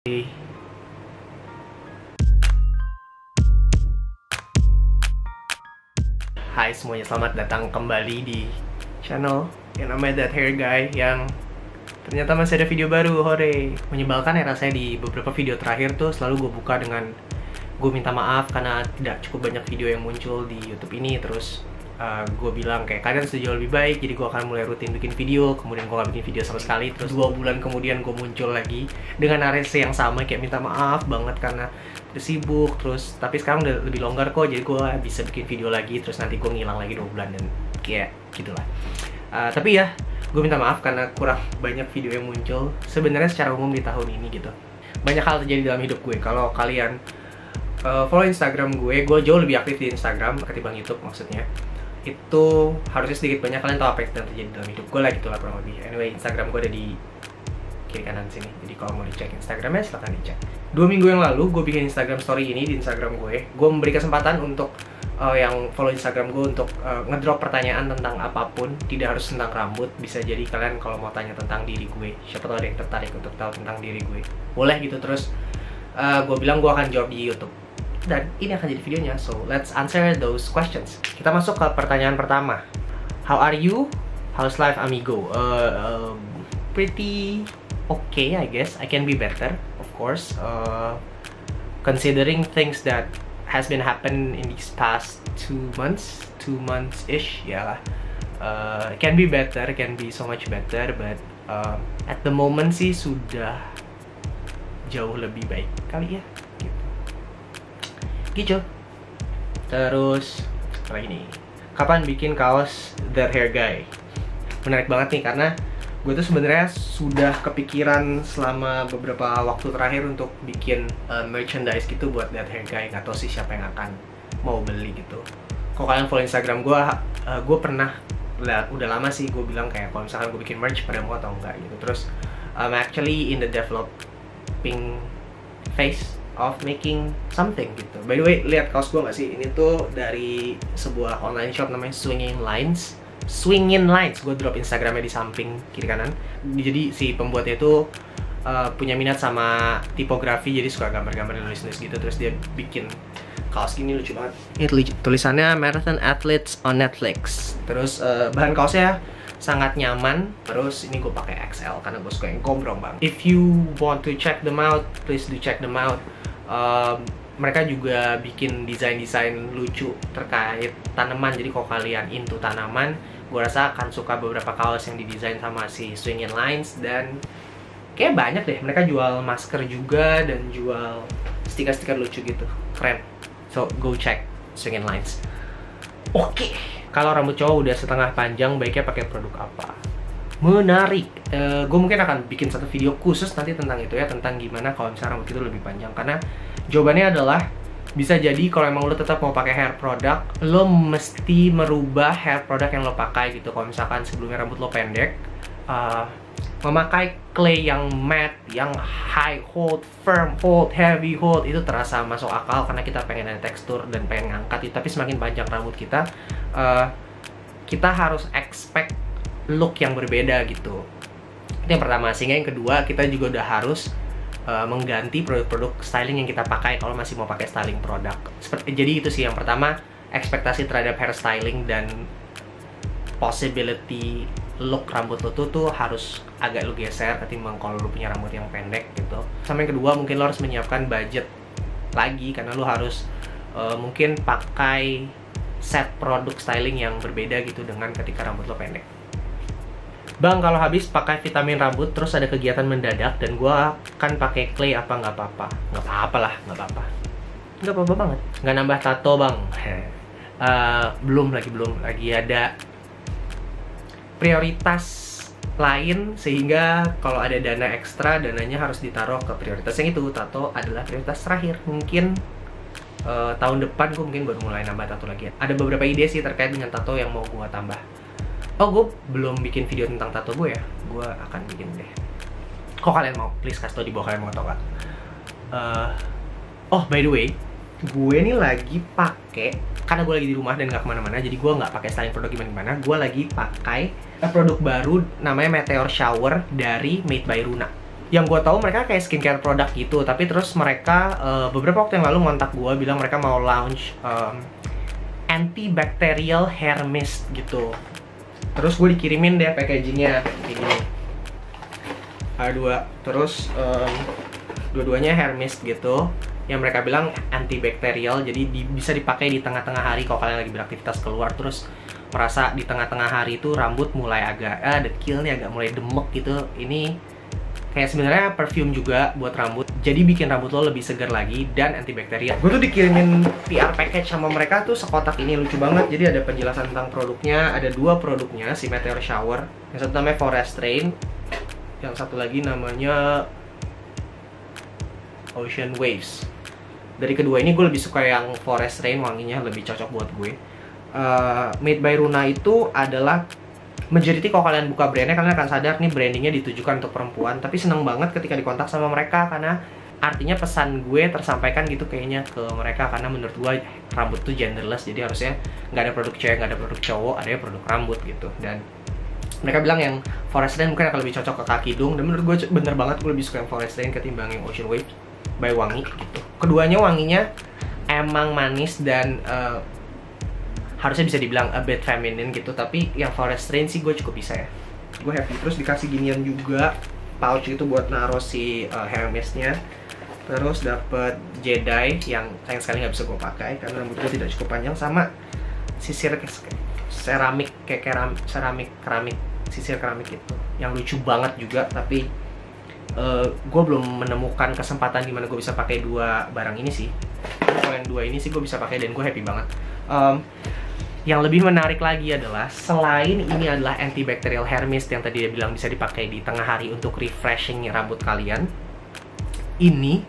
Hai semuanya, selamat datang kembali di channel yang namanya That Hair Guy, yang ternyata masih ada video baru. Hore, menyebalkan ya rasanya. Di beberapa video terakhir tuh selalu gue buka dengan gue minta maaf karena tidak cukup banyak video yang muncul di YouTube ini. Terus gue bilang kayak kalian sudah jauh lebih baik, jadi gue akan mulai rutin bikin video. Kemudian gue gak bikin video sama sekali. Terus 2 bulan kemudian gue muncul lagi dengan narasi yang sama, kayak minta maaf banget karena sibuk. Terus tapi sekarang udah lebih longgar kok, jadi gue bisa bikin video lagi. Terus nanti gue ngilang lagi 2 bulan dan kayak gitulah. Tapi ya, gue minta maaf karena kurang banyak video yang muncul sebenarnya secara umum di tahun ini gitu. Banyak hal terjadi dalam hidup gue. Kalau kalian follow Instagram gue jauh lebih aktif di Instagram ketimbang YouTube maksudnya. Itu harusnya sedikit banyak kalian tahu apa yang terjadi dalam hidup gue lah, gitulah kurang lebih. Anyway, Instagram gue ada di kiri kanan sini, jadi kalau mau dicek Instagramnya silahkan dicek. 2 minggu yang lalu gue bikin Instagram story ini di Instagram gue memberi kesempatan untuk yang follow Instagram gue untuk ngedrop pertanyaan tentang apapun. Tidak harus tentang rambut, bisa jadi kalian kalau mau tanya tentang diri gue, siapa tahu ada yang tertarik untuk tahu tentang diri gue, boleh gitu. Terus gue bilang gue akan jawab di YouTube, dan ini akan jadi videonya. So let's answer those questions. Kita masuk ke pertanyaan pertama. How are you? How's life, amigo? Pretty okay, I guess. I can be better, of course. Considering things that has been happen in these past 2 months-ish, ya lah. Can be better, can be so much better, but at the moment sih sudah jauh lebih baik kali ya. Gitu. Terus apa lagi nih? Kapan bikin kaos That Hair Guy? Menarik banget nih karena gue tuh sebenarnya sudah kepikiran selama beberapa waktu terakhir untuk bikin merchandise gitu buat That Hair Guy. Gak tau sih siapa yang akan mau beli gitu. Kalau kalian follow Instagram gue pernah udah lama sih gue bilang kayak kalau misalkan gue bikin merch pada mau atau enggak gitu. Terus I'm actually in the developing phase of making something gitu. By the way, lihat kaos gue nggak sih? Ini tuh dari sebuah online shop namanya Swinging Lines. Gue drop Instagramnya di samping kiri kanan. Jadi si pembuatnya itu punya minat sama tipografi, jadi suka gambar-gambar nulis-nulis gitu. Terus dia bikin kaos gini, lucu banget. Ini tulisannya Marathon Athletes on Netflix. Terus bahan kaosnya sangat nyaman. Terus ini gue pakai XL karena gue suka yang gombrong bang. If you want to check them out, please do check them out. Mereka juga bikin desain-desain lucu terkait tanaman. Jadi kalau kalian into tanaman, gue rasa akan suka beberapa kaos yang didesain sama si Swinging Lines. Dan kayak banyak deh, mereka jual masker juga dan jual stiker-stiker lucu gitu, keren. So go check Swinging Lines. Oke. Kalau rambut cowok udah setengah panjang, baiknya pakai produk apa? Menarik. Gue mungkin akan bikin satu video khusus nanti tentang itu ya, tentang gimana kalau misalnya rambut itu lebih panjang. Karena jawabannya adalah bisa jadi kalau emang lo tetap mau pakai hair product, lo mesti merubah hair product yang lo pakai gitu. Kalau misalkan sebelumnya rambut lo pendek, memakai clay yang matte, yang high hold, firm hold, heavy hold, itu terasa masuk akal karena kita pengen ada tekstur dan pengen ngangkat. Tapi semakin panjang rambut kita, kita harus expect look yang berbeda gitu. Itu yang pertama. Sehingga yang kedua, kita juga udah harus mengganti produk-produk styling yang kita pakai kalau masih mau pakai styling produk. Jadi itu sih yang pertama, ekspektasi terhadap hairstyling dan possibility look rambut lo tuh harus agak lo geser ketimbang kalau lo punya rambut yang pendek gitu. Sama yang kedua, mungkin lo harus menyiapkan budget lagi karena lo harus mungkin pakai set produk styling yang berbeda gitu dengan ketika rambut lo pendek. Bang, kalau habis pakai vitamin rambut terus ada kegiatan mendadak dan gua kan pakai clay apa nggak apa-apa? Nggak apa-apa lah, nggak apa-apa. Nggak apa-apa banget. Nggak nambah tato bang. Belum lagi ada prioritas lain, sehingga kalau ada dana ekstra, dananya harus ditaruh ke prioritas yang itu. Tato adalah prioritas terakhir. Mungkin tahun depan gue mungkin baru mulai nambah tato lagi. Ada beberapa ide sih terkait dengan tato yang mau gue tambah. Oh, gue belum bikin video tentang tato gue ya. Gue akan bikin deh. Kok kalian mau? Please kasih tau di bawah kalian mau tau gak? Oh, by the way, gue nih lagi pakai, karena gue lagi di rumah dan gak kemana-mana, jadi gue nggak pakai styling produk gimana-gimana. Gue lagi pakai produk baru namanya Meteor Shower dari Made by Runa. yang gue tahu mereka kayak skincare produk gitu, tapi terus mereka beberapa waktu yang lalu ngontak gue bilang mereka mau launch antibacterial hair mist gitu. Terus gue dikirimin deh packagingnya kayak gini, ada dua, terus dua-duanya hair mist gitu, yang mereka bilang antibacterial, jadi bisa dipakai di tengah-tengah hari kalau kalian lagi beraktivitas keluar, terus merasa di tengah-tengah hari itu rambut mulai agak dekil nih, agak mulai demek gitu. Ini kayak sebenarnya perfume juga buat rambut, jadi bikin rambut lo lebih segar lagi dan antibakterial. Gue tuh dikirimin PR package sama mereka tuh sekotak ini, lucu banget. Jadi ada penjelasan tentang produknya, ada dua produknya, si Meteor Shower. Yang satu namanya Forest Rain, yang satu lagi namanya Ocean Waves. Dari kedua ini gue lebih suka yang Forest Rain, wanginya lebih cocok buat gue. Made by Runa itu adalah majority, kalau kalian buka brandnya kalian akan sadar nih brandingnya ditujukan untuk perempuan. Tapi seneng banget ketika dikontak sama mereka, karena artinya pesan gue tersampaikan gitu kayaknya ke mereka. Karena menurut gue rambut tuh genderless, jadi harusnya nggak ada produk cewek, nggak ada produk cowok, adanya produk rambut gitu. Dan mereka bilang yang Forest Rain mungkin akan lebih cocok ke kaki hidung, dan menurut gue bener banget, gue lebih suka yang Forest Rain ketimbang yang Ocean Wave by Wangi gitu. Keduanya wanginya emang manis dan harusnya bisa dibilang a bit feminine gitu, tapi yang Forest Rain sih gue cukup bisa ya. Gue happy. Terus dikasih ginian juga, pouch itu buat naruh si hair mist-nya. Terus dapet Jedi yang sayang sekali nggak bisa gue pakai karena rambut gue tidak cukup panjang, sama sisir seramik, kayak keramik, sisir keramik itu yang lucu banget juga. Tapi gue belum menemukan kesempatan gimana gue bisa pakai dua barang ini sih. Kalau yang dua ini sih gue bisa pakai dan gue happy banget. Yang lebih menarik lagi adalah, selain ini adalah antibacterial hair mist yang tadi dia bilang bisa dipakai di tengah hari untuk refreshing rambut kalian, ini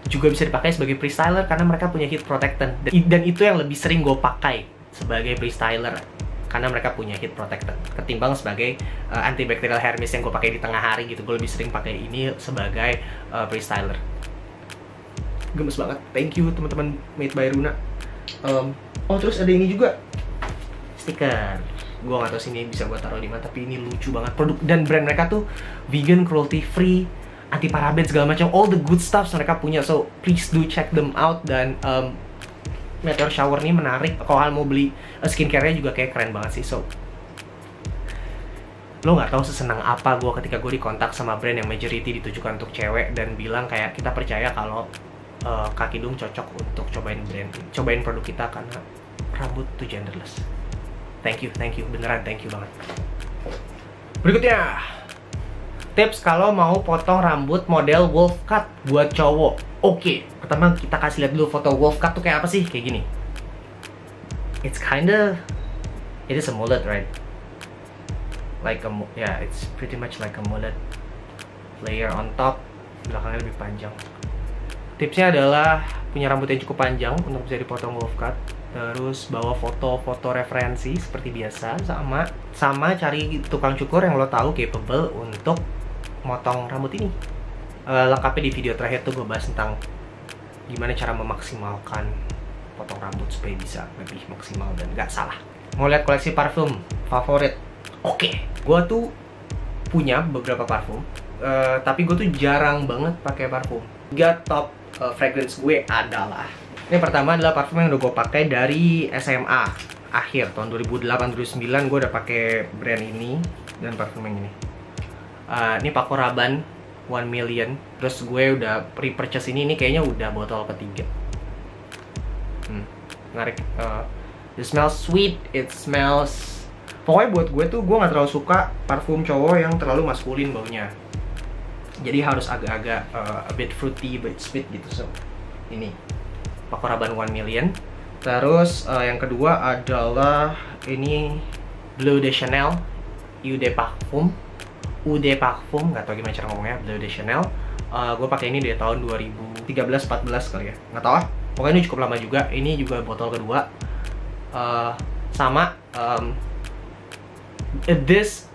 juga bisa dipakai sebagai pre-styler karena mereka punya heat protectant. Dan itu yang lebih sering gue pakai sebagai pre-styler, karena mereka punya heat protectant, ketimbang sebagai antibacterial hair mist yang gue pakai di tengah hari gitu. Gue lebih sering pakai ini sebagai pre-styler. Gemes banget. Thank you teman-teman Made by Runa. Oh, terus ada ini juga, stiker. Gue gak tau sini bisa gue taruh di mana, tapi ini lucu banget. Produk dan brand mereka tuh vegan, cruelty free, anti paraben segala macam, all the good stuff mereka punya. So please do check them out. Dan Meteor Shower ini menarik. Kalau kalian mau beli skincare-nya juga kayak keren banget sih. So lo nggak tahu sesenang apa gue ketika gue dikontak sama brand yang majority ditujukan untuk cewek dan bilang kayak, kita percaya kalau kaki hidung cocok untuk cobain produk kita karena rambut tuh genderless. Thank you, beneran thank you banget. Berikutnya, tips kalau mau potong rambut model wolf cut buat cowok. Oke, pertama kita kasih lihat dulu foto wolf cut tuh kayak apa sih, kayak gini. It is a mullet, right? It's pretty much like a mullet. Layer on top, belakangnya lebih panjang. Tipsnya adalah punya rambut yang cukup panjang untuk bisa dipotong wolf cut. Terus bawa foto-foto referensi seperti biasa, sama cari tukang cukur yang lo tahu capable untuk motong rambut ini. Lengkapnya di video terakhir tuh gue bahas tentang gimana cara memaksimalkan potong rambut supaya bisa lebih maksimal dan gak salah. Mau lihat koleksi parfum favorit? Oke, gue tuh punya beberapa parfum, tapi gue tuh jarang banget pakai parfum. 3 top fragrance gue adalah, ini pertama adalah parfum yang udah gue pakai dari SMA akhir tahun 2008-2009. Gue udah pakai brand ini dan parfum yang ini. Ini Paco Rabanne 1 Million. Terus gue udah pre-purchase ini kayaknya udah botol ketiga. Menarik. It smells sweet. It smells, pokoknya buat gue tuh gue nggak terlalu suka parfum cowok yang terlalu maskulin baunya. Jadi harus agak-agak a bit fruity, but sweet gitu. So ini Paco Rabanne 1 Million. Terus yang kedua adalah ini Bleu de Chanel Eau de Parfum. Nggak tahu gimana cara ngomongnya, Bleu de Chanel. Gue pakai ini dari tahun 2013-14 kali ya, nggak tahu ah. Pokoknya ini cukup lama juga. Ini juga botol kedua. This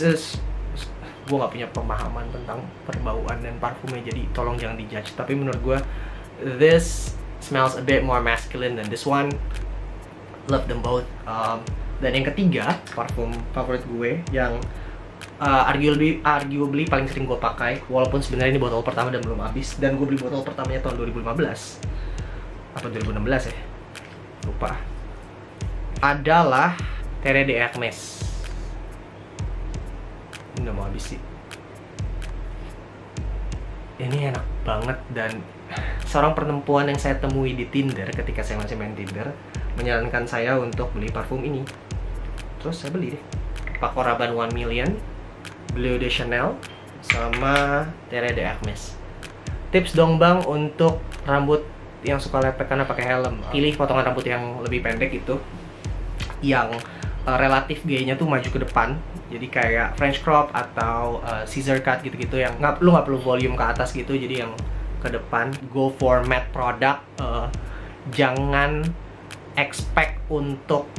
is, gue nggak punya pemahaman tentang perbauan dan parfumnya, jadi tolong jangan dijudge. Tapi menurut gue, this smells a bit more masculine than this one. Love them both. Dan yang ketiga, parfum favorit gue yang arguably paling sering gue pakai, walaupun sebenarnya ini botol pertama dan belum habis, dan gue beli botol pertamanya tahun 2015 apa 2016 ya, lupa, adalah Terre de Hermes. Ini udah mau habis sih. Ini enak banget, dan seorang perempuan yang saya temui di Tinder ketika saya masih main Tinder menyarankan saya untuk beli parfum ini. Terus saya beli deh. Paco Rabanne 1 Million, Bleu de Chanel, sama Terre de Hermes. Tips dong bang untuk rambut yang suka lepek karena pakai helm. Pilih potongan rambut yang lebih pendek itu, yang relatif gayanya tuh maju ke depan. Jadi kayak French crop atau scissor cut gitu-gitu, yang lu nggak perlu volume ke atas gitu. Jadi yang ke depan. Go for matte product. Jangan expect untuk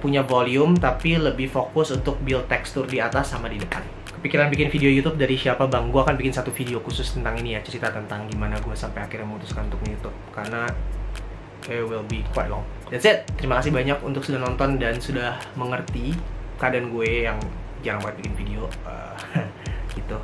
punya volume, tapi lebih fokus untuk build tekstur di atas sama di depan. Kepikiran bikin video YouTube dari siapa bang? Gue akan bikin satu video khusus tentang ini ya, cerita tentang gimana gue sampai akhirnya memutuskan untuk YouTube, karena it will be quite long. That's it. Terima kasih banyak untuk sudah nonton dan sudah mengerti keadaan gue yang jarang banget bikin video. Gitu.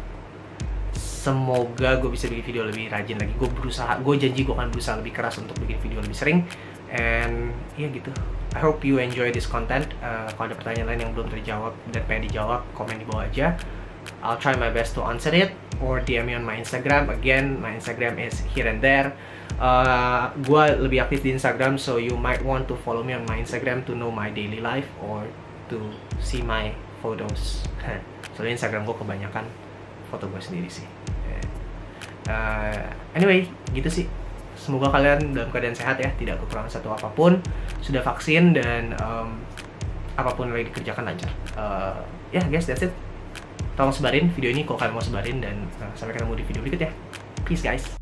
Semoga gue bisa bikin video lebih rajin lagi. Gue janji gue akan berusaha lebih keras untuk bikin video lebih sering. And ya gitu. I hope you enjoy this content. Kalau ada pertanyaan lain yang belum terjawab dan pengen dijawab, komen di bawah aja. I'll try my best to answer it, or DM me on my Instagram. Again, my Instagram is here and there. Gue lebih aktif di Instagram, so you might want to follow me on my Instagram to know my daily life or to see my photos. Soalnya Instagram gue kebanyakan foto gue sendiri sih. Anyway, gitu sih. Semoga kalian dalam keadaan sehat ya, tidak kekurangan satu apapun, sudah vaksin, dan apapun yang lagi dikerjakan lancar. Ya guys, that's it. Tolong sebarin video ini kalau kalian mau sebarin, dan sampai ketemu di video berikutnya. Peace guys.